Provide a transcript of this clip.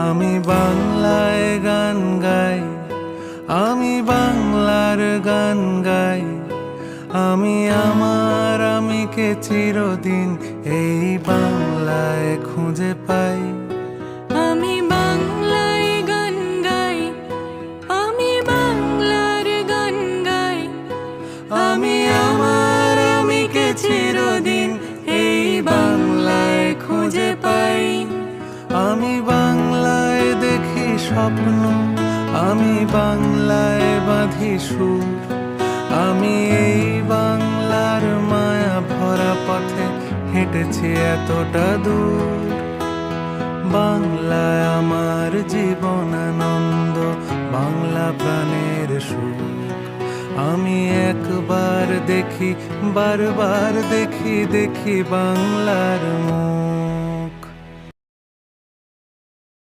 আমি বাংলায় গান গাই, আমি বাংলার গান গাই। আমি আমার আমিকে চিরদিন এই বাংলায় খুঁজে পাই। আমি বাংলায় গান গাই, আমি বাংলার গান গাই। আমি আমার আমিকে চিরদিন এই বাংলায় খুঁজে পাই। আমি বাংলায় দেখি স্বপ্ন, আমি বাংলায় বাঁধি সুর। আমি এই বাংলার মায়া ভরা পথে হেঁটেছি এতটা দূর। বাংলায় আমার জীবন আনন্দ, বাংলা প্রাণের সুখ। আমি একবার দেখি, বারবার দেখি, দেখি বাংলার মুখ।